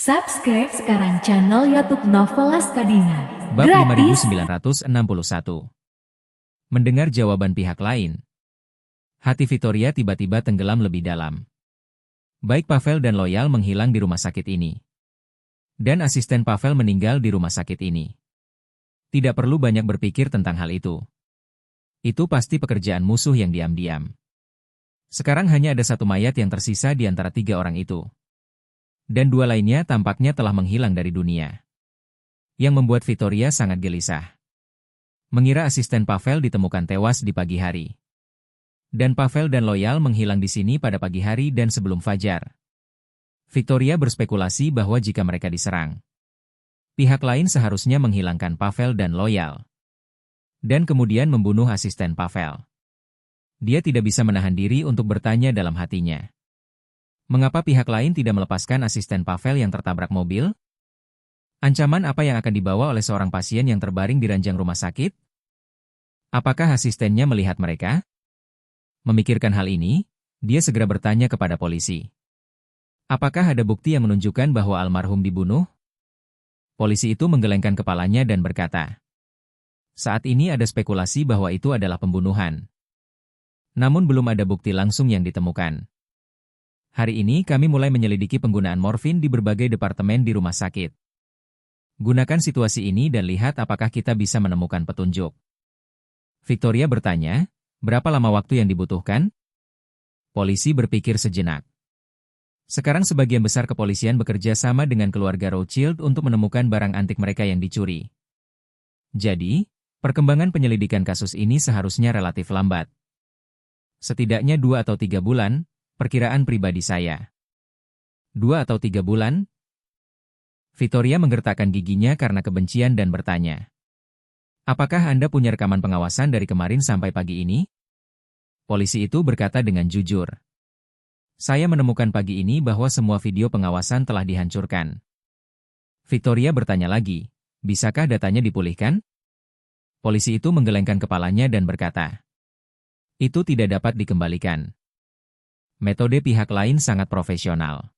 Subscribe sekarang channel YouTube Novelas Kadina. Bab Gratis. 5961. Mendengar jawaban pihak lain, hati Victoria tiba-tiba tenggelam lebih dalam. Baik Pavel dan Loyal menghilang di rumah sakit ini. Dan asisten Pavel meninggal di rumah sakit ini. Tidak perlu banyak berpikir tentang hal itu. Itu pasti pekerjaan musuh yang diam-diam. Sekarang hanya ada satu mayat yang tersisa di antara 3 orang itu. Dan 2 lainnya tampaknya telah menghilang dari dunia. Yang membuat Victoria sangat gelisah. Mengira asisten Pavel ditemukan tewas di pagi hari. Dan Pavel dan Loyal menghilang di sini pada pagi hari dan sebelum fajar. Victoria berspekulasi bahwa jika mereka diserang, pihak lain seharusnya menghilangkan Pavel dan Loyal. Dan kemudian membunuh asisten Pavel. Dia tidak bisa menahan diri untuk bertanya dalam hatinya. Mengapa pihak lain tidak melepaskan asisten Pavel yang tertabrak mobil? Ancaman apa yang akan dibawa oleh seorang pasien yang terbaring di ranjang rumah sakit? Apakah asistennya melihat mereka? Memikirkan hal ini, dia segera bertanya kepada polisi. Apakah ada bukti yang menunjukkan bahwa almarhum dibunuh? Polisi itu menggelengkan kepalanya dan berkata, saat ini ada spekulasi bahwa itu adalah pembunuhan. Namun belum ada bukti langsung yang ditemukan. Hari ini kami mulai menyelidiki penggunaan morfin di berbagai departemen di rumah sakit. Gunakan situasi ini dan lihat apakah kita bisa menemukan petunjuk. Victoria bertanya, berapa lama waktu yang dibutuhkan? Polisi berpikir sejenak. Sekarang sebagian besar kepolisian bekerja sama dengan keluarga Rothschild untuk menemukan barang antik mereka yang dicuri. Jadi, perkembangan penyelidikan kasus ini seharusnya relatif lambat. Setidaknya 2 atau 3 bulan, perkiraan pribadi saya. 2 atau 3 bulan? Victoria menggertakkan giginya karena kebencian dan bertanya. Apakah Anda punya rekaman pengawasan dari kemarin sampai pagi ini? Polisi itu berkata dengan jujur. Saya menemukan pagi ini bahwa semua video pengawasan telah dihancurkan. Victoria bertanya lagi, bisakah datanya dipulihkan? Polisi itu menggelengkan kepalanya dan berkata. Itu tidak dapat dikembalikan. Metode pihak lain sangat profesional.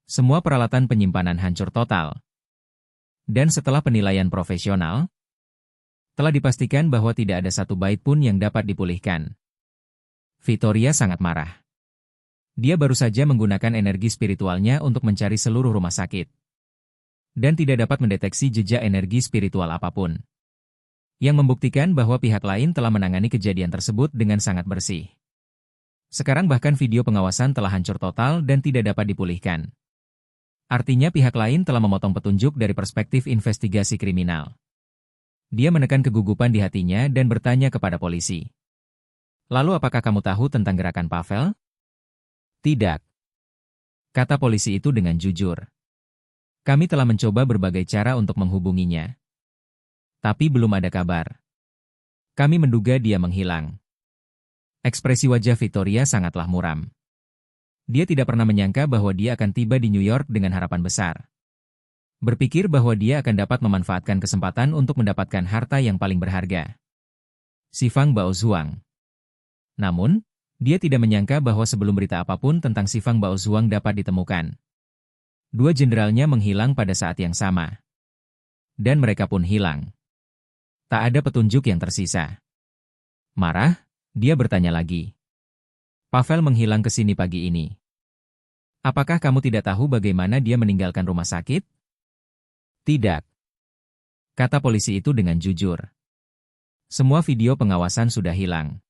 Semua peralatan penyimpanan hancur total. Dan setelah penilaian profesional, telah dipastikan bahwa tidak ada satu bait pun yang dapat dipulihkan. Victoria sangat marah. Dia baru saja menggunakan energi spiritualnya untuk mencari seluruh rumah sakit. Dan tidak dapat mendeteksi jejak energi spiritual apapun. Yang membuktikan bahwa pihak lain telah menangani kejadian tersebut dengan sangat bersih. Sekarang bahkan video pengawasan telah hancur total dan tidak dapat dipulihkan. Artinya pihak lain telah memotong petunjuk dari perspektif investigasi kriminal. Dia menekan kegugupan di hatinya dan bertanya kepada polisi. Lalu apakah kamu tahu tentang gerakan Pavel? Tidak. Kata polisi itu dengan jujur. Kami telah mencoba berbagai cara untuk menghubunginya. Tapi belum ada kabar. Kami menduga dia menghilang. Ekspresi wajah Victoria sangatlah muram. Dia tidak pernah menyangka bahwa dia akan tiba di New York dengan harapan besar. Berpikir bahwa dia akan dapat memanfaatkan kesempatan untuk mendapatkan harta yang paling berharga. Si Fang Baozhuang. Namun, dia tidak menyangka bahwa sebelum berita apapun tentang si Fang Baozhuang dapat ditemukan. 2 jenderalnya menghilang pada saat yang sama. Dan mereka pun hilang. Tak ada petunjuk yang tersisa. Marah? Dia bertanya lagi. Pavel menghilang ke sini pagi ini. Apakah kamu tidak tahu bagaimana dia meninggalkan rumah sakit? Tidak. Kata polisi itu dengan jujur. Semua video pengawasan sudah hilang.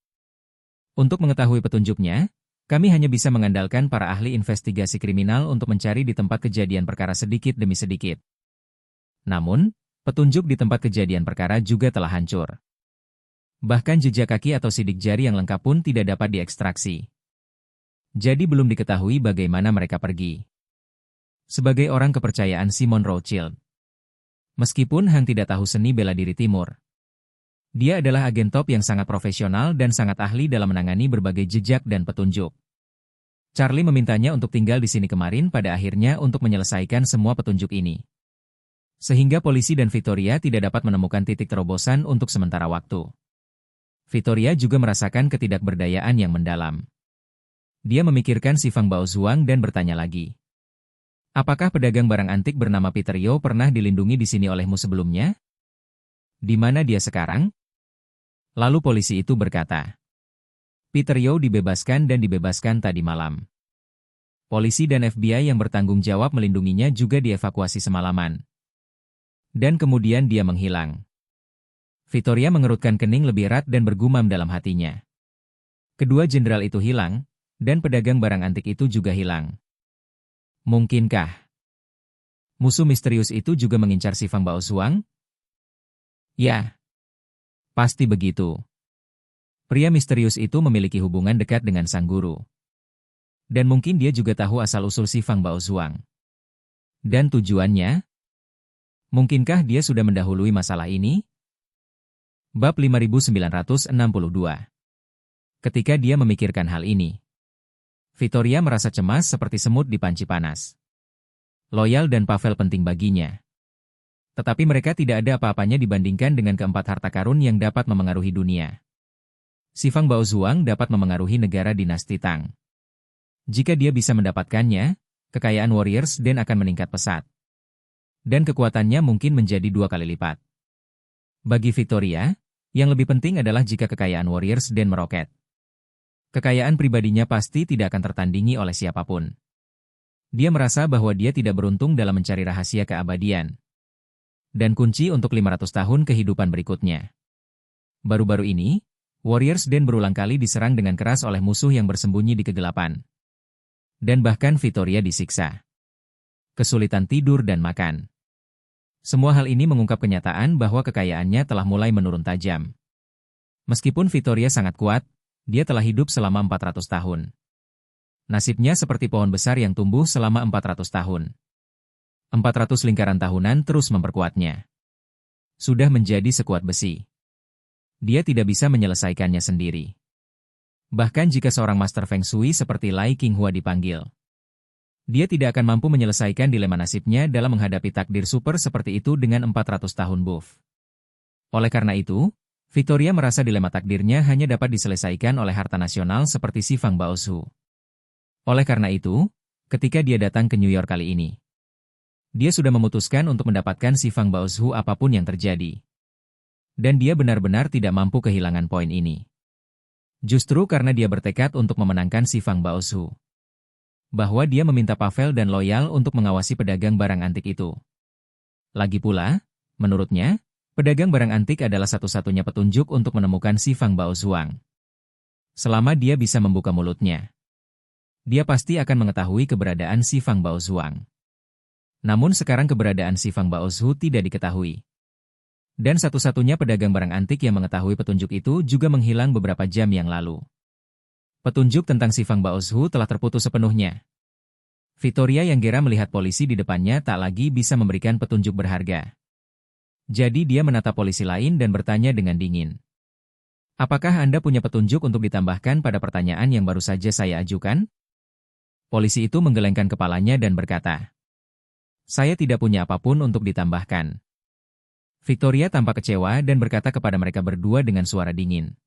Untuk mengetahui petunjuknya, kami hanya bisa mengandalkan para ahli investigasi kriminal untuk mencari di tempat kejadian perkara sedikit demi sedikit. Namun, petunjuk di tempat kejadian perkara juga telah hancur. Bahkan jejak kaki atau sidik jari yang lengkap pun tidak dapat diekstraksi. Jadi belum diketahui bagaimana mereka pergi. Sebagai orang kepercayaan Simon Rothschild. Meskipun Hang tidak tahu seni bela diri timur. Dia adalah agen top yang sangat profesional dan sangat ahli dalam menangani berbagai jejak dan petunjuk. Charlie memintanya untuk tinggal di sini kemarin pada akhirnya untuk menyelesaikan semua petunjuk ini. Sehingga polisi dan Victoria tidak dapat menemukan titik terobosan untuk sementara waktu. Victoria juga merasakan ketidakberdayaan yang mendalam. Dia memikirkan si Fang Baozhuang dan bertanya lagi. Apakah pedagang barang antik bernama Peter Yo pernah dilindungi di sini olehmu sebelumnya? Di mana dia sekarang? Lalu polisi itu berkata, Peter Yo dibebaskan dan dibebaskan tadi malam. Polisi dan FBI yang bertanggung jawab melindunginya juga dievakuasi semalaman. Dan kemudian dia menghilang. Victoria mengerutkan kening lebih erat dan bergumam dalam hatinya. Kedua jenderal itu hilang, dan pedagang barang antik itu juga hilang. Mungkinkah musuh misterius itu juga mengincar si Fang Baozuang? Ya, pasti begitu. Pria misterius itu memiliki hubungan dekat dengan sang guru. Dan mungkin dia juga tahu asal-usul si Fang Baozuang. Dan tujuannya? Mungkinkah dia sudah mendahului masalah ini? Bab 5962. Ketika dia memikirkan hal ini, Victoria merasa cemas seperti semut di panci panas. Loyal dan Pavel penting baginya. Tetapi mereka tidak ada apa-apanya dibandingkan dengan keempat harta karun yang dapat memengaruhi dunia. Si Fang Baozuang dapat memengaruhi negara dinasti Tang. Jika dia bisa mendapatkannya, kekayaan Warriors Den akan meningkat pesat. Dan kekuatannya mungkin menjadi 2 kali lipat. Bagi Victoria, yang lebih penting adalah jika kekayaan Warriors Den meroket. Kekayaan pribadinya pasti tidak akan tertandingi oleh siapapun. Dia merasa bahwa dia tidak beruntung dalam mencari rahasia keabadian. Dan kunci untuk 500 tahun kehidupan berikutnya. Baru-baru ini, Warriors Den berulang kali diserang dengan keras oleh musuh yang bersembunyi di kegelapan. Dan bahkan Victoria disiksa. Kesulitan tidur dan makan. Semua hal ini mengungkap kenyataan bahwa kekayaannya telah mulai menurun tajam. Meskipun Victoria sangat kuat, dia telah hidup selama 400 tahun. Nasibnya seperti pohon besar yang tumbuh selama 400 tahun. 400 lingkaran tahunan terus memperkuatnya. Sudah menjadi sekuat besi. Dia tidak bisa menyelesaikannya sendiri. Bahkan jika seorang master Feng Shui seperti Lai Qinghua dipanggil, dia tidak akan mampu menyelesaikan dilema nasibnya dalam menghadapi takdir super seperti itu dengan 400 tahun buff. Oleh karena itu, Victoria merasa dilema takdirnya hanya dapat diselesaikan oleh harta nasional seperti si Fang Baozhu. Oleh karena itu, ketika dia datang ke New York kali ini, dia sudah memutuskan untuk mendapatkan si Fang Baozhu apapun yang terjadi. Dan dia benar-benar tidak mampu kehilangan poin ini. Justru karena dia bertekad untuk memenangkan si Fang Baozhu. Bahwa dia meminta Pavel dan Loyal untuk mengawasi pedagang barang antik itu. Lagi pula, menurutnya, pedagang barang antik adalah satu-satunya petunjuk untuk menemukan si Fang Baozuang. Selama dia bisa membuka mulutnya, dia pasti akan mengetahui keberadaan si Fang Baozuang. Namun sekarang keberadaan si Fang Baozhu tidak diketahui. Dan satu-satunya pedagang barang antik yang mengetahui petunjuk itu juga menghilang beberapa jam yang lalu. Petunjuk tentang si Fang Baozhu telah terputus sepenuhnya. Victoria yang gera melihat polisi di depannya tak lagi bisa memberikan petunjuk berharga. Jadi dia menatap polisi lain dan bertanya dengan dingin. Apakah Anda punya petunjuk untuk ditambahkan pada pertanyaan yang baru saja saya ajukan? Polisi itu menggelengkan kepalanya dan berkata, saya tidak punya apapun untuk ditambahkan. Victoria tampak kecewa dan berkata kepada mereka berdua dengan suara dingin.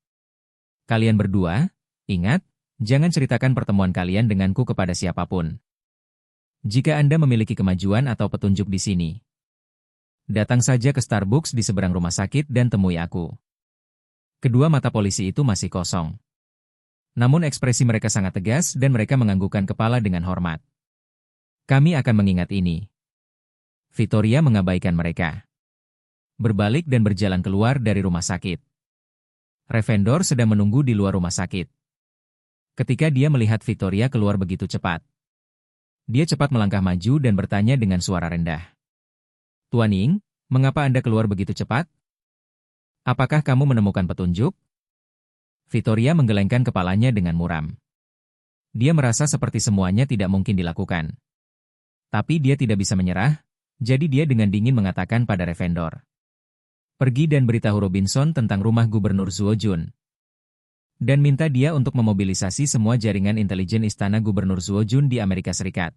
Kalian berdua, ingat, jangan ceritakan pertemuan kalian denganku kepada siapapun. Jika Anda memiliki kemajuan atau petunjuk di sini, datang saja ke Starbucks di seberang rumah sakit dan temui aku. Kedua mata polisi itu masih kosong. Namun ekspresi mereka sangat tegas dan mereka menganggukkan kepala dengan hormat. Kami akan mengingat ini. Victoria mengabaikan mereka. Berbalik dan berjalan keluar dari rumah sakit. Revendor sedang menunggu di luar rumah sakit. Ketika dia melihat Victoria keluar begitu cepat, dia cepat melangkah maju dan bertanya dengan suara rendah. Tuan Ying, mengapa Anda keluar begitu cepat? Apakah kamu menemukan petunjuk? Victoria menggelengkan kepalanya dengan muram. Dia merasa seperti semuanya tidak mungkin dilakukan. Tapi dia tidak bisa menyerah, jadi dia dengan dingin mengatakan pada Revendor. Pergi dan beritahu Robinson tentang rumah Gubernur Zuojun. Dan minta dia untuk memobilisasi semua jaringan intelijen istana Gubernur Zuojun di Amerika Serikat.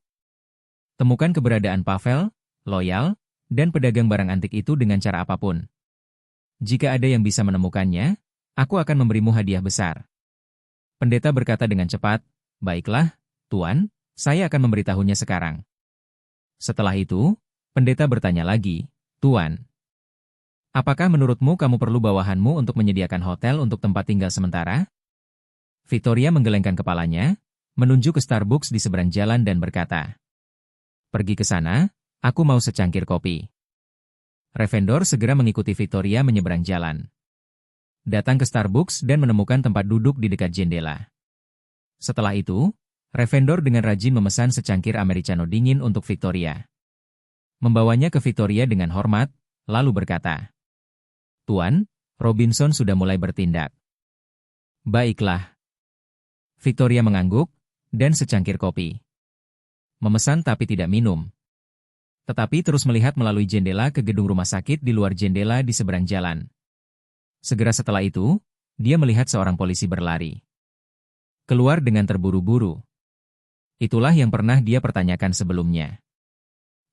Temukan keberadaan Pavel, Loyal, dan pedagang barang antik itu dengan cara apapun. Jika ada yang bisa menemukannya, aku akan memberimu hadiah besar. Pendeta berkata dengan cepat, baiklah, Tuan, saya akan memberitahunya sekarang. Setelah itu, pendeta bertanya lagi, "Tuan, apakah menurutmu kamu perlu bawahanmu untuk menyediakan hotel untuk tempat tinggal sementara?" Victoria menggelengkan kepalanya, menunjuk ke Starbucks di seberang jalan dan berkata, "Pergi ke sana, aku mau secangkir kopi." Ravendor segera mengikuti Victoria menyeberang jalan. Datang ke Starbucks dan menemukan tempat duduk di dekat jendela. Setelah itu, Ravendor dengan rajin memesan secangkir americano dingin untuk Victoria. Membawanya ke Victoria dengan hormat, lalu berkata, "Tuan, Robinson sudah mulai bertindak." "Baiklah." Victoria mengangguk, dan secangkir kopi. Memesan tapi tidak minum. Tetapi terus melihat melalui jendela ke gedung rumah sakit di luar jendela di seberang jalan. Segera setelah itu, dia melihat seorang polisi berlari keluar dengan terburu-buru. Itulah yang pernah dia pertanyakan sebelumnya.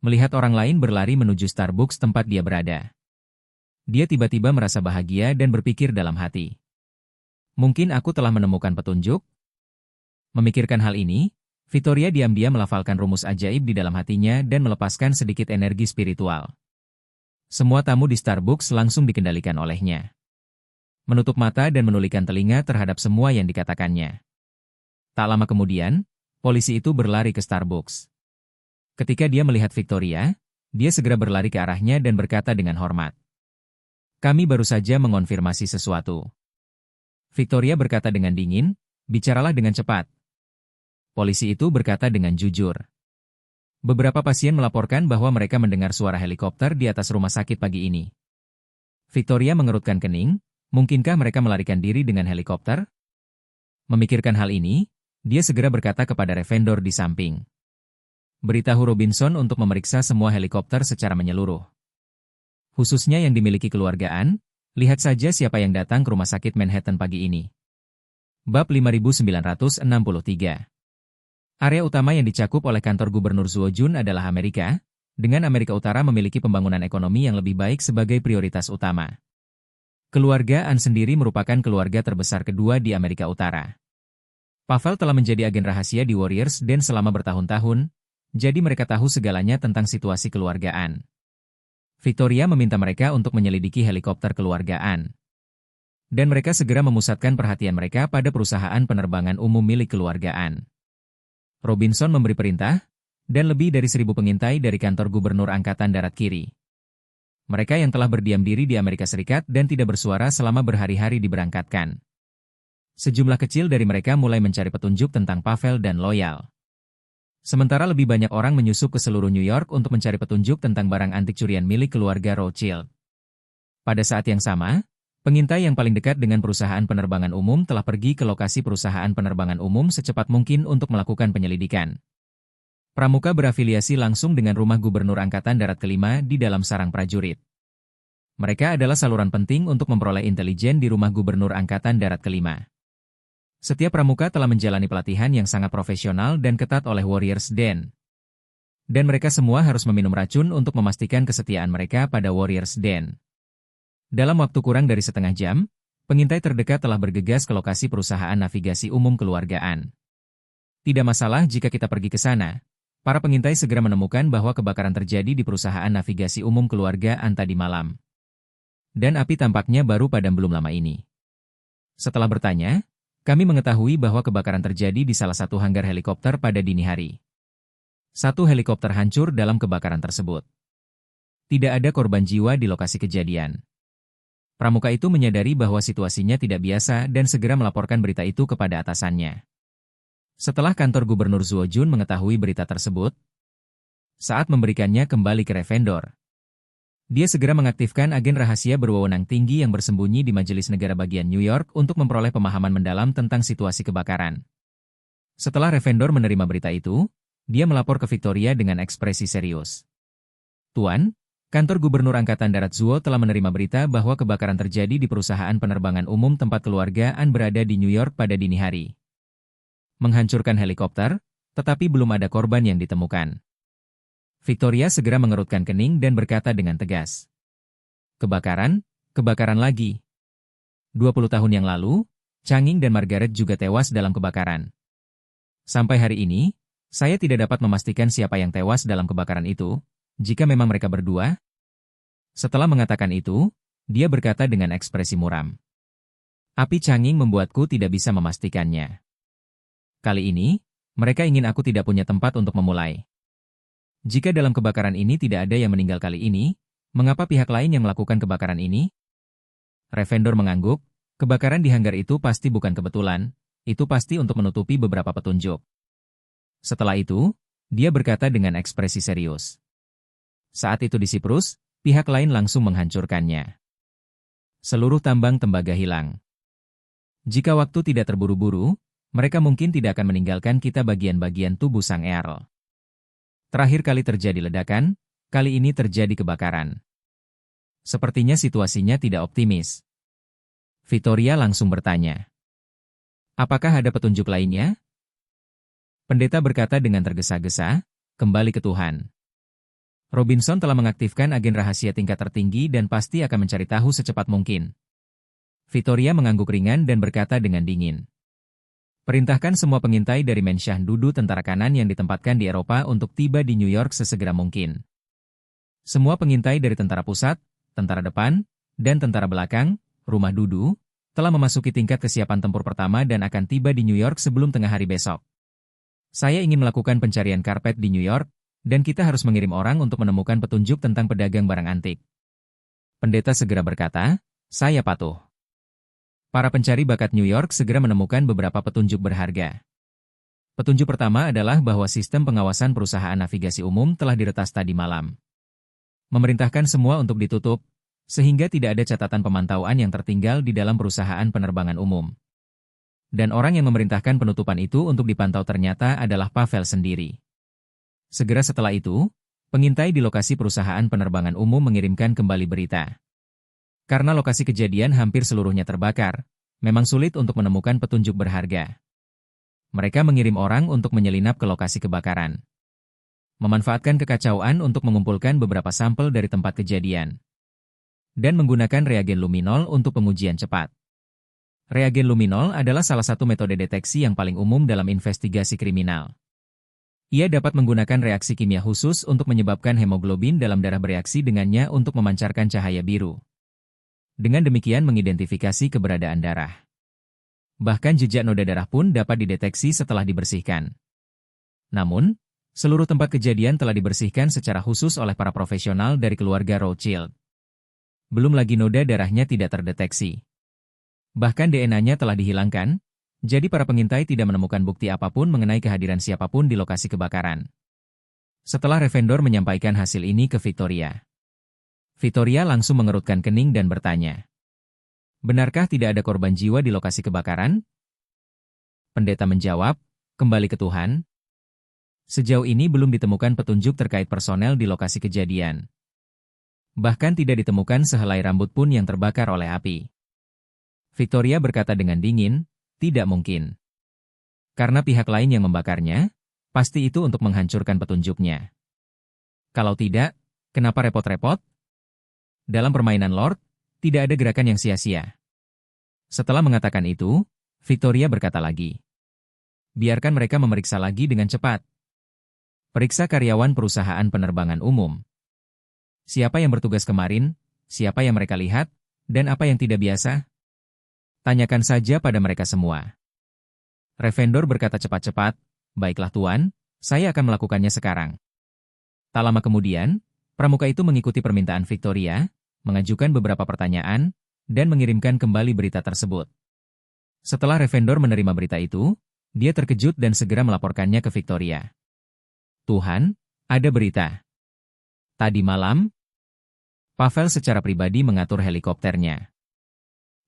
Melihat orang lain berlari menuju Starbucks tempat dia berada. Dia tiba-tiba merasa bahagia dan berpikir dalam hati, "Mungkin aku telah menemukan petunjuk?" Memikirkan hal ini, Victoria diam-diam melafalkan rumus ajaib di dalam hatinya dan melepaskan sedikit energi spiritual. Semua tamu di Starbucks langsung dikendalikan olehnya. Menutup mata dan menulikan telinga terhadap semua yang dikatakannya. Tak lama kemudian, polisi itu berlari ke Starbucks. Ketika dia melihat Victoria, dia segera berlari ke arahnya dan berkata dengan hormat, "Kami baru saja mengonfirmasi sesuatu." Victoria berkata dengan dingin, "Bicaralah dengan cepat." Polisi itu berkata dengan jujur. "Beberapa pasien melaporkan bahwa mereka mendengar suara helikopter di atas rumah sakit pagi ini." Victoria mengerutkan kening, mungkinkah mereka melarikan diri dengan helikopter? Memikirkan hal ini, dia segera berkata kepada Ravendor di samping, "Beritahu Robinson untuk memeriksa semua helikopter secara menyeluruh. Khususnya yang dimiliki keluargaan, lihat saja siapa yang datang ke rumah sakit Manhattan pagi ini." Bab 5963. Area utama yang dicakup oleh kantor Gubernur Zuo Jun adalah Amerika, dengan Amerika Utara memiliki pembangunan ekonomi yang lebih baik sebagai prioritas utama. Keluarga An sendiri merupakan keluarga terbesar kedua di Amerika Utara. Pavel telah menjadi agen rahasia di Warriors Den selama bertahun-tahun, jadi mereka tahu segalanya tentang situasi keluarga An. Victoria meminta mereka untuk menyelidiki helikopter keluarga An. Dan mereka segera memusatkan perhatian mereka pada perusahaan penerbangan umum milik keluarga An. Robinson memberi perintah, dan lebih dari 1.000 pengintai dari kantor Gubernur Angkatan Darat Kiri. Mereka yang telah berdiam diri di Amerika Serikat dan tidak bersuara selama berhari-hari diberangkatkan. Sejumlah kecil dari mereka mulai mencari petunjuk tentang Pavel dan Loyal. Sementara lebih banyak orang menyusup ke seluruh New York untuk mencari petunjuk tentang barang antik curian milik keluarga Rothschild. Pada saat yang sama, pengintai yang paling dekat dengan perusahaan penerbangan umum telah pergi ke lokasi perusahaan penerbangan umum secepat mungkin untuk melakukan penyelidikan. Pramuka berafiliasi langsung dengan rumah Gubernur Angkatan Darat kelima di dalam sarang prajurit. Mereka adalah saluran penting untuk memperoleh intelijen di rumah Gubernur Angkatan Darat kelima. Setiap pramuka telah menjalani pelatihan yang sangat profesional dan ketat oleh Warriors Den. Dan mereka semua harus meminum racun untuk memastikan kesetiaan mereka pada Warriors Den. Dalam waktu kurang dari setengah jam, pengintai terdekat telah bergegas ke lokasi perusahaan navigasi umum keluargaan. Tidak masalah jika kita pergi ke sana. Para pengintai segera menemukan bahwa kebakaran terjadi di perusahaan navigasi umum keluargaan tadi malam. Dan api tampaknya baru padam belum lama ini. Setelah bertanya, kami mengetahui bahwa kebakaran terjadi di salah satu hanggar helikopter pada dini hari. Satu helikopter hancur dalam kebakaran tersebut. Tidak ada korban jiwa di lokasi kejadian. Pramuka itu menyadari bahwa situasinya tidak biasa dan segera melaporkan berita itu kepada atasannya. Setelah kantor Gubernur Zuo Jun mengetahui berita tersebut, saat memberikannya kembali ke Ravendor, dia segera mengaktifkan agen rahasia berwewenang tinggi yang bersembunyi di Majelis Negara bagian New York untuk memperoleh pemahaman mendalam tentang situasi kebakaran. Setelah Ravendor menerima berita itu, dia melapor ke Victoria dengan ekspresi serius. "Tuan, kantor Gubernur Angkatan Darat Zuo telah menerima berita bahwa kebakaran terjadi di perusahaan penerbangan umum tempat keluarga An berada di New York pada dini hari. Menghancurkan helikopter, tetapi belum ada korban yang ditemukan." Victoria segera mengerutkan kening dan berkata dengan tegas, "Kebakaran, kebakaran lagi. 20 tahun yang lalu, Changing dan Margaret juga tewas dalam kebakaran. Sampai hari ini, Saya tidak dapat memastikan siapa yang tewas dalam kebakaran itu, jika memang mereka berdua. Setelah mengatakan itu, dia berkata dengan ekspresi muram. Api canging membuatku tidak bisa memastikannya. Kali ini, mereka ingin aku tidak punya tempat untuk memulai. Jika dalam kebakaran ini tidak ada yang meninggal kali ini, mengapa pihak lain yang melakukan kebakaran ini? Revendor mengangguk, kebakaran di hanggar itu pasti bukan kebetulan, itu pasti untuk menutupi beberapa petunjuk. Setelah itu, dia berkata dengan ekspresi serius. Saat itu di Siprus, pihak lain langsung menghancurkannya. Seluruh tambang tembaga hilang. Jika waktu tidak terburu-buru, mereka mungkin tidak akan meninggalkan kita bagian-bagian tubuh sang Earl. Terakhir kali terjadi ledakan, kali ini terjadi kebakaran. Sepertinya situasinya tidak optimis. Vittoria langsung bertanya. Apakah ada petunjuk lainnya? Pendeta berkata dengan tergesa-gesa, kembali ke Tuhan. Robinson telah mengaktifkan agen rahasia tingkat tertinggi dan pasti akan mencari tahu secepat mungkin. Vittoria mengangguk ringan dan berkata dengan dingin. Perintahkan semua pengintai dari Mensyah Dudu tentara kanan yang ditempatkan di Eropa untuk tiba di New York sesegera mungkin. Semua pengintai dari tentara pusat, tentara depan, dan tentara belakang, rumah Dudu, telah memasuki tingkat kesiapan tempur pertama dan akan tiba di New York sebelum tengah hari besok. Saya ingin melakukan pencarian karpet di New York, dan kita harus mengirim orang untuk menemukan petunjuk tentang pedagang barang antik. Pendeta segera berkata, saya patuh. Para pencari bakat New York segera menemukan beberapa petunjuk berharga. Petunjuk pertama adalah bahwa sistem pengawasan perusahaan navigasi umum telah diretas tadi malam. Memerintahkan semua untuk ditutup, sehingga tidak ada catatan pemantauan yang tertinggal di dalam perusahaan penerbangan umum. Dan orang yang memerintahkan penutupan itu untuk dipantau ternyata adalah Pavel sendiri. Segera setelah itu, pengintai di lokasi perusahaan penerbangan umum mengirimkan kembali berita. Karena lokasi kejadian hampir seluruhnya terbakar, memang sulit untuk menemukan petunjuk berharga. Mereka mengirim orang untuk menyelinap ke lokasi kebakaran. Memanfaatkan kekacauan untuk mengumpulkan beberapa sampel dari tempat kejadian. Dan menggunakan reagen luminol untuk pengujian cepat. Reagen luminol adalah salah satu metode deteksi yang paling umum dalam investigasi kriminal. Ia dapat menggunakan reaksi kimia khusus untuk menyebabkan hemoglobin dalam darah bereaksi dengannya untuk memancarkan cahaya biru. Dengan demikian mengidentifikasi keberadaan darah. Bahkan jejak noda darah pun dapat dideteksi setelah dibersihkan. Namun, seluruh tempat kejadian telah dibersihkan secara khusus oleh para profesional dari keluarga Rothschild. Belum lagi noda darahnya tidak terdeteksi. Bahkan DNA-nya telah dihilangkan, jadi para pengintai tidak menemukan bukti apapun mengenai kehadiran siapapun di lokasi kebakaran. Setelah Revendor menyampaikan hasil ini ke Vittoria. Vittoria langsung mengerutkan kening dan bertanya. Benarkah tidak ada korban jiwa di lokasi kebakaran? Pendeta menjawab, kembali ke Tuhan. Sejauh ini belum ditemukan petunjuk terkait personel di lokasi kejadian. Bahkan tidak ditemukan sehelai rambut pun yang terbakar oleh api. Vittoria berkata dengan dingin, tidak mungkin. Karena pihak lain yang membakarnya, pasti itu untuk menghancurkan petunjuknya. Kalau tidak, kenapa repot-repot? Dalam permainan Lord, tidak ada gerakan yang sia-sia. Setelah mengatakan itu, Vittoria berkata lagi. Biarkan mereka memeriksa lagi dengan cepat. Periksa karyawan perusahaan penerbangan umum. Siapa yang bertugas kemarin, siapa yang mereka lihat, dan apa yang tidak biasa? Tanyakan saja pada mereka semua. Revendor berkata cepat-cepat, baiklah Tuan, saya akan melakukannya sekarang. Tak lama kemudian, pramuka itu mengikuti permintaan Vittoria, mengajukan beberapa pertanyaan, dan mengirimkan kembali berita tersebut. Setelah Revendor menerima berita itu, dia terkejut dan segera melaporkannya ke Vittoria. Tuhan, ada berita. Tadi malam, Pavel secara pribadi mengatur helikopternya.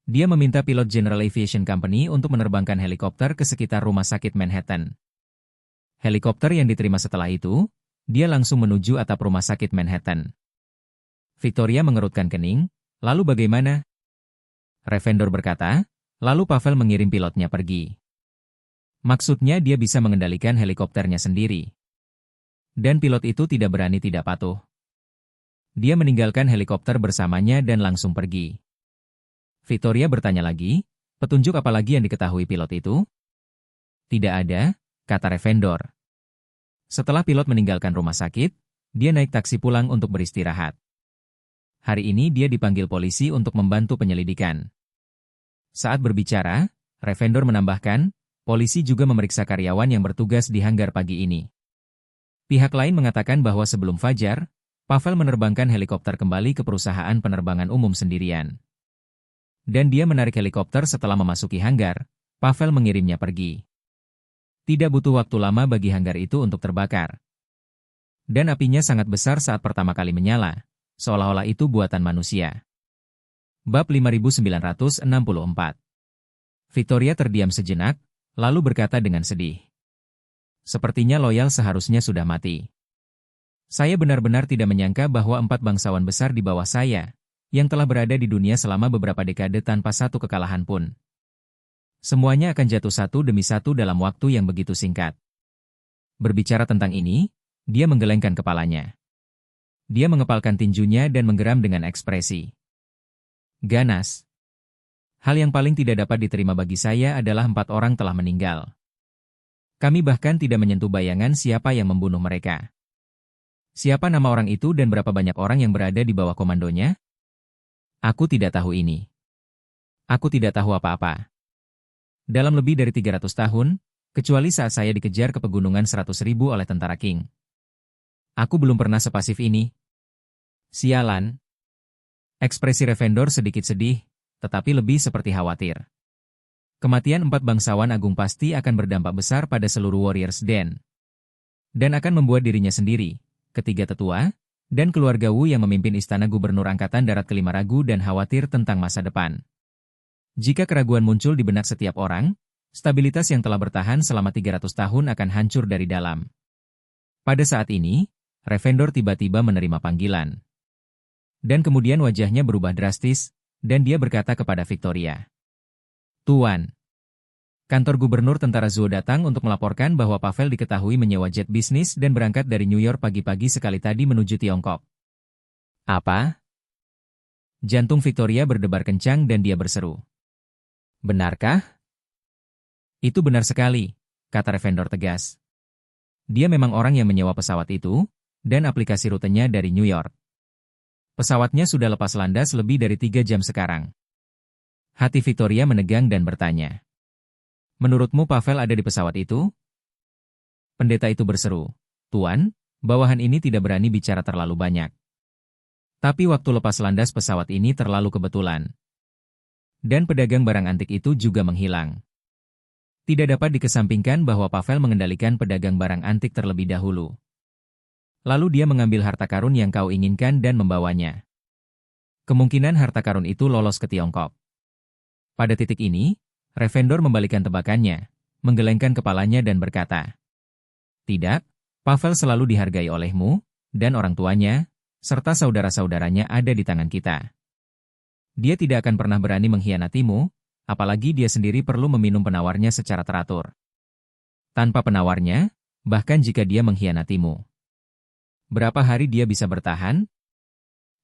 Dia meminta pilot General Aviation Company untuk menerbangkan helikopter ke sekitar rumah sakit Manhattan. Helikopter yang diterima setelah itu, dia langsung menuju atap rumah sakit Manhattan. Vittoria mengerutkan kening, lalu bagaimana? Revendor berkata, lalu Pavel mengirim pilotnya pergi. Maksudnya dia bisa mengendalikan helikopternya sendiri. Dan pilot itu tidak berani tidak patuh. Dia meninggalkan helikopter bersamanya dan langsung pergi. Vittoria bertanya lagi, petunjuk apa lagi yang diketahui pilot itu? Tidak ada, kata Revendor. Setelah pilot meninggalkan rumah sakit, dia naik taksi pulang untuk beristirahat. Hari ini dia dipanggil polisi untuk membantu penyelidikan. Saat berbicara, Revendor menambahkan, polisi juga memeriksa karyawan yang bertugas di hanggar pagi ini. Pihak lain mengatakan bahwa sebelum fajar, Pavel menerbangkan helikopter kembali ke perusahaan penerbangan umum sendirian. Dan dia menarik helikopter setelah memasuki hanggar, Pavel mengirimnya pergi. Tidak butuh waktu lama bagi hanggar itu untuk terbakar. Dan apinya sangat besar saat pertama kali menyala, seolah-olah itu buatan manusia. Bab 5964. Victoria terdiam sejenak, lalu berkata dengan sedih. Sepertinya Loyal seharusnya sudah mati. Saya benar-benar tidak menyangka bahwa 4 bangsawan besar di bawah saya, yang telah berada di dunia selama beberapa dekade tanpa satu kekalahan pun. Semuanya akan jatuh satu demi satu dalam waktu yang begitu singkat. Berbicara tentang ini, dia menggelengkan kepalanya. Dia mengepalkan tinjunya dan menggeram dengan ekspresi ganas. Hal yang paling tidak dapat diterima bagi saya adalah 4 orang telah meninggal. Kami bahkan tidak menyentuh bayangan siapa yang membunuh mereka. Siapa nama orang itu dan berapa banyak orang yang berada di bawah komandonya? Aku tidak tahu ini. Aku tidak tahu apa-apa. Dalam lebih dari 300 tahun, kecuali saat saya dikejar ke pegunungan 100.000 oleh tentara King. Aku belum pernah sepasif ini. Sialan. Ekspresi Revendor sedikit sedih, tetapi lebih seperti khawatir. Kematian 4 bangsawan agung pasti akan berdampak besar pada seluruh Warriors Den. Dan akan membuat dirinya sendiri, ketiga tetua, dan keluarga Wu yang memimpin Istana Gubernur Angkatan Darat kelima ragu dan khawatir tentang masa depan. Jika keraguan muncul di benak setiap orang, stabilitas yang telah bertahan selama 300 tahun akan hancur dari dalam. Pada saat ini, Revendor tiba-tiba menerima panggilan. Dan kemudian wajahnya berubah drastis, dan dia berkata kepada Victoria. Tuan, kantor gubernur tentara Zuo datang untuk melaporkan bahwa Pavel diketahui menyewa jet bisnis dan berangkat dari New York pagi-pagi sekali tadi menuju Tiongkok. Apa? Jantung Victoria berdebar kencang dan dia berseru. Benarkah? Itu benar sekali, kata Revendor tegas. Dia memang orang yang menyewa pesawat itu, dan aplikasi rutenya dari New York. Pesawatnya sudah lepas landas lebih dari 3 jam sekarang. Hati Victoria menegang dan bertanya. Menurutmu Pavel ada di pesawat itu? Pendeta itu berseru. Tuan, bawahan ini tidak berani bicara terlalu banyak. Tapi waktu lepas landas pesawat ini terlalu kebetulan. Dan pedagang barang antik itu juga menghilang. Tidak dapat dikesampingkan bahwa Pavel mengendalikan pedagang barang antik terlebih dahulu. Lalu dia mengambil harta karun yang kau inginkan dan membawanya. Kemungkinan harta karun itu lolos ke Tiongkok. Pada titik ini, Revendor membalikan tebakannya, menggelengkan kepalanya dan berkata, Tidak, Pavel selalu dihargai olehmu, dan orang tuanya, serta saudara-saudaranya ada di tangan kita. Dia tidak akan pernah berani mengkhianatimu, apalagi dia sendiri perlu meminum penawarnya secara teratur. Tanpa penawarnya, bahkan jika dia mengkhianatimu. Berapa hari dia bisa bertahan?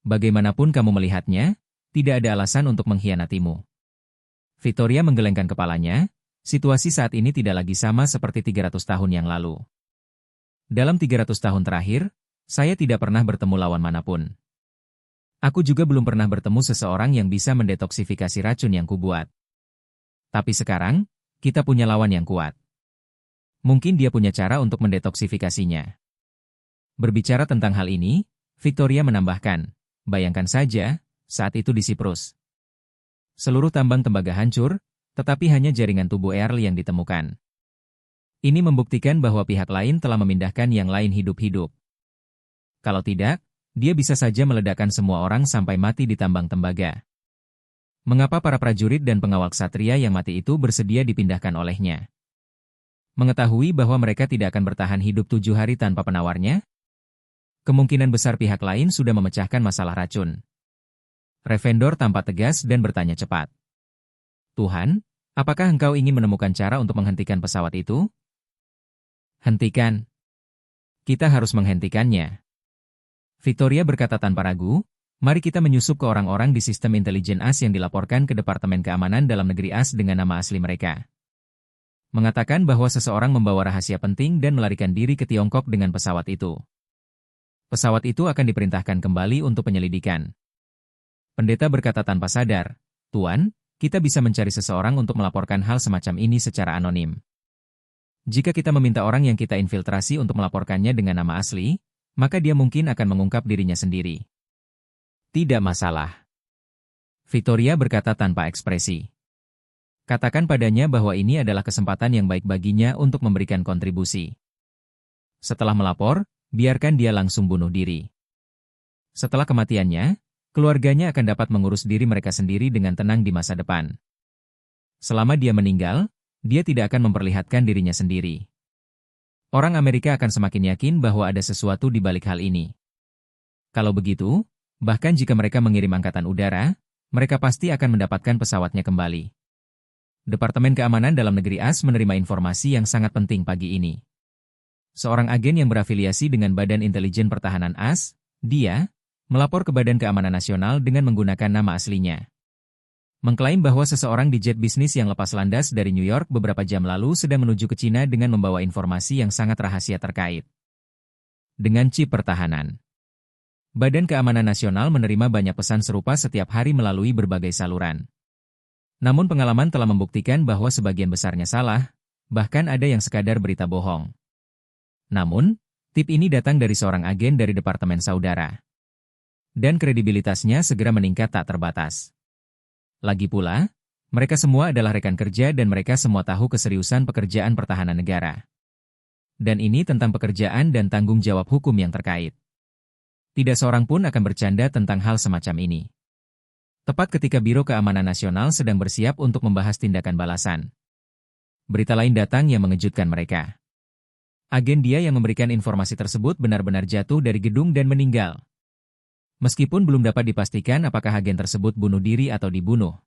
Bagaimanapun kamu melihatnya, tidak ada alasan untuk mengkhianatimu. Victoria menggelengkan kepalanya, situasi saat ini tidak lagi sama seperti 300 tahun yang lalu. Dalam 300 tahun terakhir, saya tidak pernah bertemu lawan manapun. Aku juga belum pernah bertemu seseorang yang bisa mendetoksifikasi racun yang kubuat. Tapi sekarang, kita punya lawan yang kuat. Mungkin dia punya cara untuk mendetoksifikasinya. Berbicara tentang hal ini, Victoria menambahkan, bayangkan saja, saat itu di Siprus. Seluruh tambang tembaga hancur, tetapi hanya jaringan tubuh Earl yang ditemukan. Ini membuktikan bahwa pihak lain telah memindahkan yang lain hidup-hidup. Kalau tidak, dia bisa saja meledakkan semua orang sampai mati di tambang tembaga. Mengapa para prajurit dan pengawal ksatria yang mati itu bersedia dipindahkan olehnya? Mengetahui bahwa mereka tidak akan bertahan hidup 7 hari tanpa penawarnya? Kemungkinan besar pihak lain sudah memecahkan masalah racun. Revendor tampak tegas dan bertanya cepat. Tuhan, apakah engkau ingin menemukan cara untuk menghentikan pesawat itu? Hentikan. Kita harus menghentikannya. Victoria berkata tanpa ragu, mari kita menyusup ke orang-orang di sistem intelijen AS yang dilaporkan ke Departemen Keamanan Dalam Negeri AS dengan nama asli mereka. mengatakan bahwa seseorang membawa rahasia penting dan melarikan diri ke Tiongkok dengan pesawat itu. Pesawat itu akan diperintahkan kembali untuk penyelidikan. Pendeta berkata tanpa sadar, "Tuan, kita bisa mencari seseorang untuk melaporkan hal semacam ini secara anonim. Jika kita meminta orang yang kita infiltrasi untuk melaporkannya dengan nama asli, maka dia mungkin akan mengungkap dirinya sendiri." "Tidak masalah," Victoria berkata tanpa ekspresi. "Katakan padanya bahwa ini adalah kesempatan yang baik baginya untuk memberikan kontribusi. Setelah melapor, biarkan dia langsung bunuh diri. Setelah kematiannya, keluarganya akan dapat mengurus diri mereka sendiri dengan tenang di masa depan. Selama dia meninggal, dia tidak akan memperlihatkan dirinya sendiri. Orang Amerika akan semakin yakin bahwa ada sesuatu di balik hal ini. Kalau begitu, bahkan jika mereka mengirim angkatan udara, mereka pasti akan mendapatkan pesawatnya kembali." Departemen Keamanan Dalam Negeri AS menerima informasi yang sangat penting pagi ini. Seorang agen yang berafiliasi dengan Badan Intelijen Pertahanan AS, dia, melapor ke Badan Keamanan Nasional dengan menggunakan nama aslinya. Mengklaim bahwa seseorang di jet bisnis yang lepas landas dari New York beberapa jam lalu sedang menuju ke Cina dengan membawa informasi yang sangat rahasia terkait dengan chip pertahanan. Badan Keamanan Nasional menerima banyak pesan serupa setiap hari melalui berbagai saluran. Namun pengalaman telah membuktikan bahwa sebagian besarnya salah, bahkan ada yang sekadar berita bohong. Namun, tip ini datang dari seorang agen dari Departemen Saudara. Dan kredibilitasnya segera meningkat tak terbatas. Lagi pula, mereka semua adalah rekan kerja dan mereka semua tahu keseriusan pekerjaan pertahanan negara. Dan ini tentang pekerjaan dan tanggung jawab hukum yang terkait. Tidak seorang pun akan bercanda tentang hal semacam ini. Tepat ketika Biro Keamanan Nasional sedang bersiap untuk membahas tindakan balasan, berita lain datang yang mengejutkan mereka. Agen dia yang memberikan informasi tersebut benar-benar jatuh dari gedung dan meninggal. Meskipun belum dapat dipastikan apakah agen tersebut bunuh diri atau dibunuh.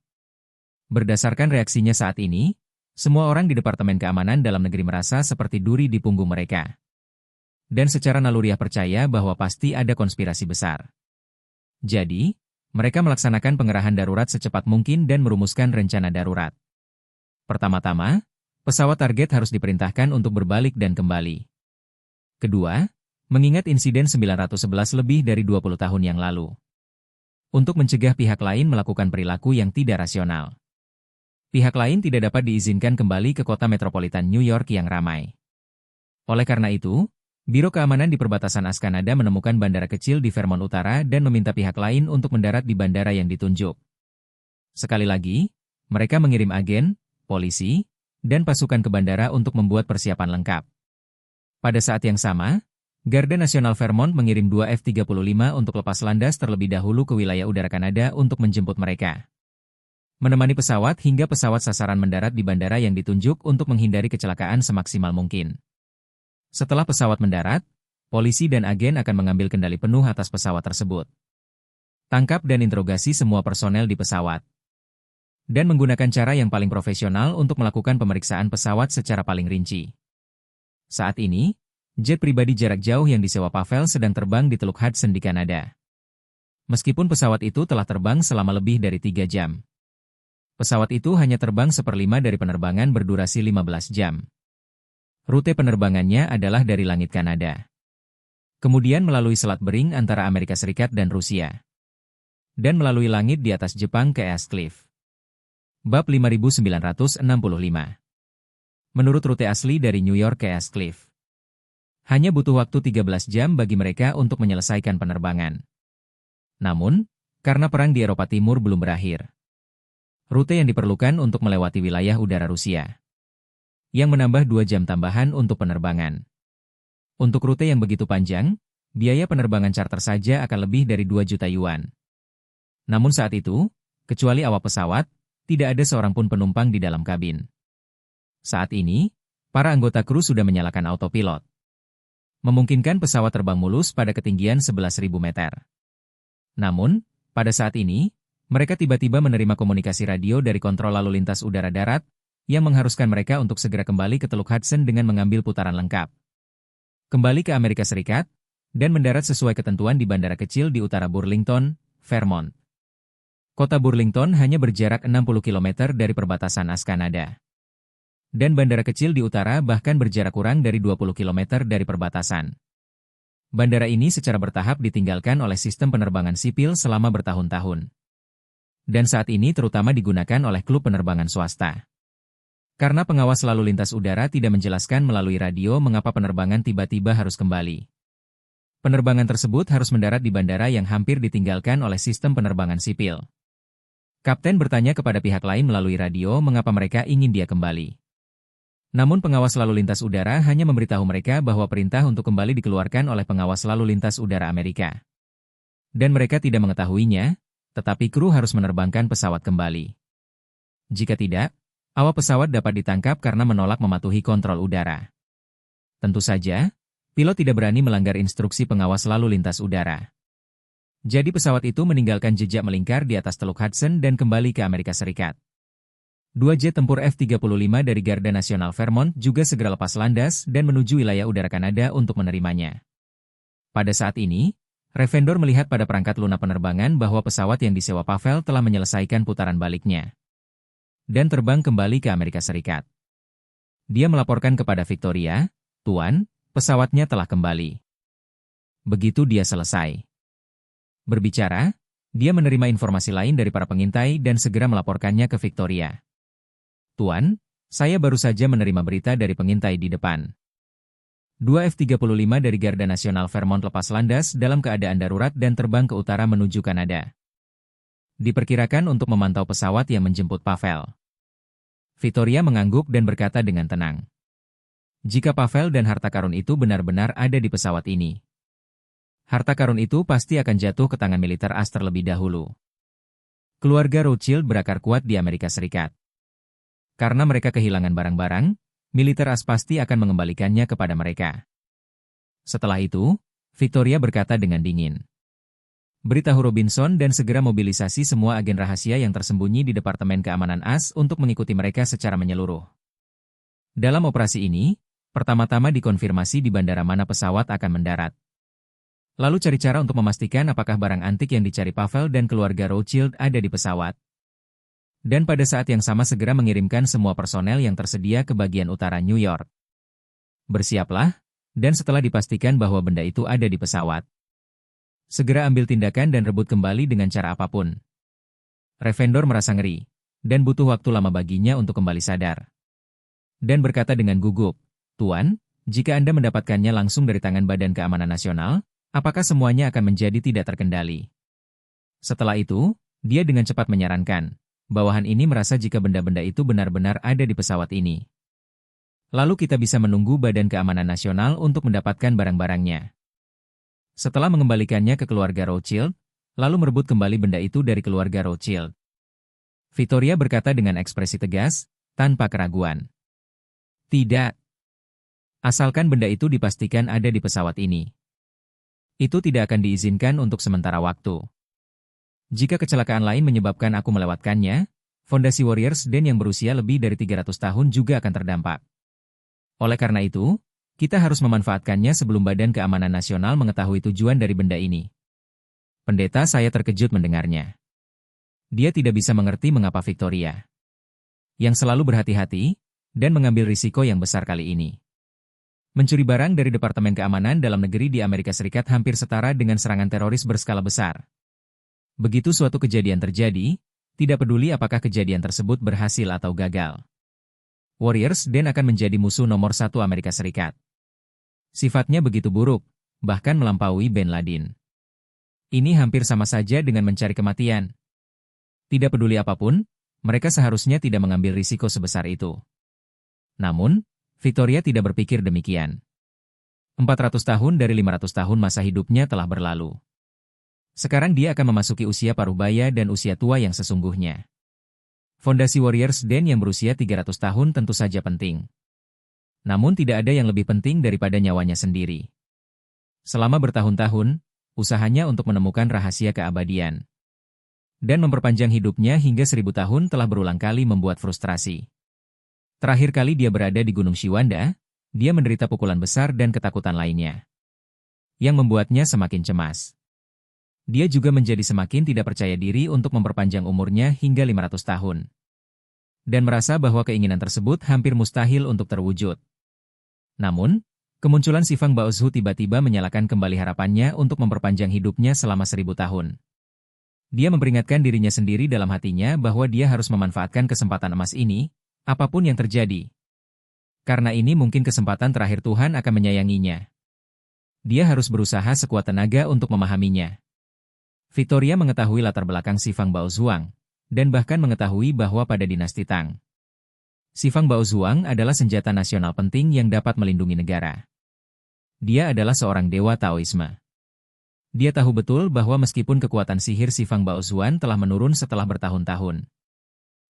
Berdasarkan reaksinya saat ini, semua orang di Departemen Keamanan Dalam Negeri merasa seperti duri di punggung mereka. Dan secara naluriah percaya bahwa pasti ada konspirasi besar. Jadi, mereka melaksanakan pengerahan darurat secepat mungkin dan merumuskan rencana darurat. Pertama-tama, pesawat target harus diperintahkan untuk berbalik dan kembali. Kedua, mengingat insiden 911 lebih dari 20 tahun yang lalu. Untuk mencegah pihak lain melakukan perilaku yang tidak rasional. Pihak lain tidak dapat diizinkan kembali ke kota metropolitan New York yang ramai. Oleh karena itu, Biro Keamanan di Perbatasan AS Kanada menemukan bandara kecil di Vermont Utara dan meminta pihak lain untuk mendarat di bandara yang ditunjuk. Sekali lagi, mereka mengirim agen, polisi, dan pasukan ke bandara untuk membuat persiapan lengkap. Pada saat yang sama, Garda Nasional Vermont mengirim 2 F-35 untuk lepas landas terlebih dahulu ke wilayah udara Kanada untuk menjemput mereka. Menemani pesawat hingga pesawat sasaran mendarat di bandara yang ditunjuk untuk menghindari kecelakaan semaksimal mungkin. Setelah pesawat mendarat, polisi dan agen akan mengambil kendali penuh atas pesawat tersebut. Tangkap dan interogasi semua personel di pesawat. Dan menggunakan cara yang paling profesional untuk melakukan pemeriksaan pesawat secara paling rinci. Saat ini, jet pribadi jarak jauh yang disewa Pavel sedang terbang di Teluk Hudson di Kanada. Meskipun pesawat itu telah terbang selama lebih dari 3 jam. Pesawat itu hanya terbang 1/5 dari penerbangan berdurasi 15 jam. Rute penerbangannya adalah dari langit Kanada. Kemudian melalui Selat Bering antara Amerika Serikat dan Rusia. Dan melalui langit di atas Jepang ke East Cliff. Bab 5965. Menurut rute asli dari New York ke East Cliff. Hanya butuh waktu 13 jam bagi mereka untuk menyelesaikan penerbangan. Namun, karena perang di Eropa Timur belum berakhir. Rute yang diperlukan untuk melewati wilayah udara Rusia. Yang menambah 2 jam tambahan untuk penerbangan. Untuk rute yang begitu panjang, biaya penerbangan charter saja akan lebih dari 2 juta yuan. Namun saat itu, kecuali awak pesawat, tidak ada seorang pun penumpang di dalam kabin. Saat ini, para anggota kru sudah menyalakan autopilot. Memungkinkan pesawat terbang mulus pada ketinggian 11.000 meter. Namun, pada saat ini, mereka tiba-tiba menerima komunikasi radio dari kontrol lalu lintas udara darat, yang mengharuskan mereka untuk segera kembali ke Teluk Hudson dengan mengambil putaran lengkap. Kembali ke Amerika Serikat, dan mendarat sesuai ketentuan di bandara kecil di utara Burlington, Vermont. Kota Burlington hanya berjarak 60 km dari perbatasan AS Kanada. dan bandara kecil di utara bahkan berjarak kurang dari 20 km dari perbatasan. Bandara ini secara bertahap ditinggalkan oleh sistem penerbangan sipil selama bertahun-tahun. Dan saat ini terutama digunakan oleh klub penerbangan swasta. Karena pengawas lalu lintas udara tidak menjelaskan melalui radio mengapa penerbangan tiba-tiba harus kembali. Penerbangan tersebut harus mendarat di bandara yang hampir ditinggalkan oleh sistem penerbangan sipil. Kapten bertanya kepada pihak lain melalui radio mengapa mereka ingin dia kembali. Namun pengawas lalu lintas udara hanya memberitahu mereka bahwa perintah untuk kembali dikeluarkan oleh pengawas lalu lintas udara Amerika. Dan mereka tidak mengetahuinya, tetapi kru harus menerbangkan pesawat kembali. Jika tidak, awak pesawat dapat ditangkap karena menolak mematuhi kontrol udara. Tentu saja, pilot tidak berani melanggar instruksi pengawas lalu lintas udara. Jadi pesawat itu meninggalkan jejak melingkar di atas Teluk Hudson dan kembali ke Amerika Serikat. 2 jet tempur F-35 dari Garda Nasional Vermont juga segera lepas landas dan menuju wilayah udara Kanada untuk menerimanya. Pada saat ini, Revendor melihat pada perangkat lunak penerbangan bahwa pesawat yang disewa Pavel telah menyelesaikan putaran baliknya dan terbang kembali ke Amerika Serikat. Dia melaporkan kepada Victoria, "Tuan, pesawatnya telah kembali." Begitu dia selesai berbicara, dia menerima informasi lain dari para pengintai dan segera melaporkannya ke Victoria. "Tuan, saya baru saja menerima berita dari pengintai di depan. 2 F-35 dari Garda Nasional Vermont lepas landas dalam keadaan darurat dan terbang ke utara menuju Kanada. Diperkirakan untuk memantau pesawat yang menjemput Pavel." Victoria mengangguk dan berkata dengan tenang, "Jika Pavel dan harta karun itu benar-benar ada di pesawat ini, harta karun itu pasti akan jatuh ke tangan militer AS terlebih dahulu." Keluarga Rothschild berakar kuat di Amerika Serikat. Karena mereka kehilangan barang-barang, militer AS pasti akan mengembalikannya kepada mereka. Setelah itu, Victoria berkata dengan dingin, "Beritahu Robinson dan segera mobilisasi semua agen rahasia yang tersembunyi di Departemen Keamanan AS untuk mengikuti mereka secara menyeluruh. Dalam operasi ini, pertama-tama dikonfirmasi di bandara mana pesawat akan mendarat. Lalu cari cara untuk memastikan apakah barang antik yang dicari Pavel dan keluarga Rothschild ada di pesawat. Dan pada saat yang sama segera mengirimkan semua personel yang tersedia ke bagian utara New York. Bersiaplah, dan setelah dipastikan bahwa benda itu ada di pesawat, segera ambil tindakan dan rebut kembali dengan cara apapun." Revendor merasa ngeri, dan butuh waktu lama baginya untuk kembali sadar. Dan berkata dengan gugup, "Tuan, jika Anda mendapatkannya langsung dari tangan Badan Keamanan Nasional, apakah semuanya akan menjadi tidak terkendali?" Setelah itu, dia dengan cepat menyarankan, "Bawahan ini merasa jika benda-benda itu benar-benar ada di pesawat ini. Lalu kita bisa menunggu Badan Keamanan Nasional untuk mendapatkan barang-barangnya. Setelah mengembalikannya ke keluarga Rothschild, lalu merebut kembali benda itu dari keluarga Rothschild." Victoria berkata dengan ekspresi tegas, tanpa keraguan, "Tidak. Asalkan benda itu dipastikan ada di pesawat ini, itu tidak akan diizinkan untuk sementara waktu. Jika kecelakaan lain menyebabkan aku melewatkannya, Fondasi Warriors Den yang berusia lebih dari 300 tahun juga akan terdampak. Oleh karena itu, kita harus memanfaatkannya sebelum Badan Keamanan Nasional mengetahui tujuan dari benda ini." Pendeta saya terkejut mendengarnya. Dia tidak bisa mengerti mengapa Victoria, yang selalu berhati-hati, dan mengambil risiko yang besar kali ini. Mencuri barang dari Departemen Keamanan Dalam Negeri di Amerika Serikat hampir setara dengan serangan teroris berskala besar. Begitu suatu kejadian terjadi, tidak peduli apakah kejadian tersebut berhasil atau gagal, Warriors Den akan menjadi musuh nomor 1 Amerika Serikat. Sifatnya begitu buruk, bahkan melampaui Bin Laden. Ini hampir sama saja dengan mencari kematian. Tidak peduli apapun, mereka seharusnya tidak mengambil risiko sebesar itu. Namun, Victoria tidak berpikir demikian. 400 tahun dari 500 tahun masa hidupnya telah berlalu. Sekarang dia akan memasuki usia paruh baya dan usia tua yang sesungguhnya. Fondasi Warriors Den yang berusia 300 tahun tentu saja penting. Namun tidak ada yang lebih penting daripada nyawanya sendiri. Selama bertahun-tahun, usahanya untuk menemukan rahasia keabadian dan memperpanjang hidupnya hingga 1000 tahun telah berulang kali membuat frustrasi. Terakhir kali dia berada di Gunung Shiwanda, dia menderita pukulan besar dan ketakutan lainnya, yang membuatnya semakin cemas. Dia juga menjadi semakin tidak percaya diri untuk memperpanjang umurnya hingga 500 tahun. dan merasa bahwa keinginan tersebut hampir mustahil untuk terwujud. Namun, kemunculan Si Fang Baozhu tiba-tiba menyalakan kembali harapannya untuk memperpanjang hidupnya selama 1000 tahun. Dia memperingatkan dirinya sendiri dalam hatinya bahwa dia harus memanfaatkan kesempatan emas ini, apapun yang terjadi. Karena ini mungkin kesempatan terakhir Tuhan akan menyayanginya. Dia harus berusaha sekuat tenaga untuk memahaminya. Victoria mengetahui latar belakang Si Fang Baozhuang, dan bahkan mengetahui bahwa pada dinasti Tang, Si Fang Baozhuang adalah senjata nasional penting yang dapat melindungi negara. Dia adalah seorang dewa Taoisme. Dia tahu betul bahwa meskipun kekuatan sihir Si Fang Baozhuang telah menurun setelah bertahun-tahun,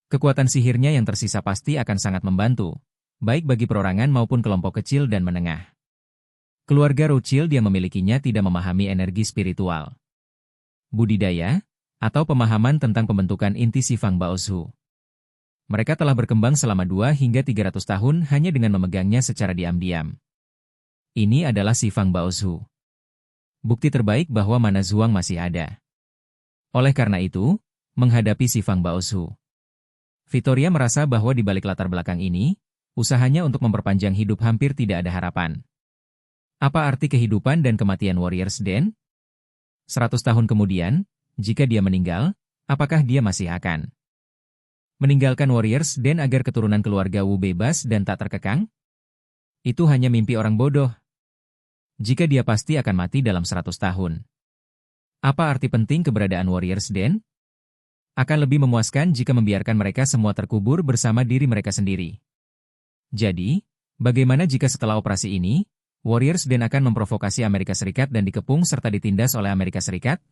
kekuatan sihirnya yang tersisa pasti akan sangat membantu, baik bagi perorangan maupun kelompok kecil dan menengah. Keluarga Rothschild yang memilikinya tidak memahami energi spiritual, budidaya, atau pemahaman tentang pembentukan inti Si Fang Baozhu. Mereka telah berkembang selama 2 hingga 300 tahun hanya dengan memegangnya secara diam-diam. Ini adalah Si Fang Baozhu. Bukti terbaik bahwa mana Zhuang masih ada. Oleh karena itu, menghadapi Si Fang Baozhu, Victoria merasa bahwa di balik latar belakang ini, usahanya untuk memperpanjang hidup hampir tidak ada harapan. Apa arti kehidupan dan kematian Warriors Den? 100 tahun kemudian, jika dia meninggal, apakah dia masih akan meninggalkan Warriors Den agar keturunan keluarga Wu bebas dan tak terkekang? Itu hanya mimpi orang bodoh. Jika dia pasti akan mati dalam 100 tahun. Apa arti penting keberadaan Warriors Den? Akan lebih memuaskan jika membiarkan mereka semua terkubur bersama diri mereka sendiri. Jadi, bagaimana jika setelah operasi ini, Warriors Den akan memprovokasi Amerika Serikat dan dikepung serta ditindas oleh Amerika Serikat?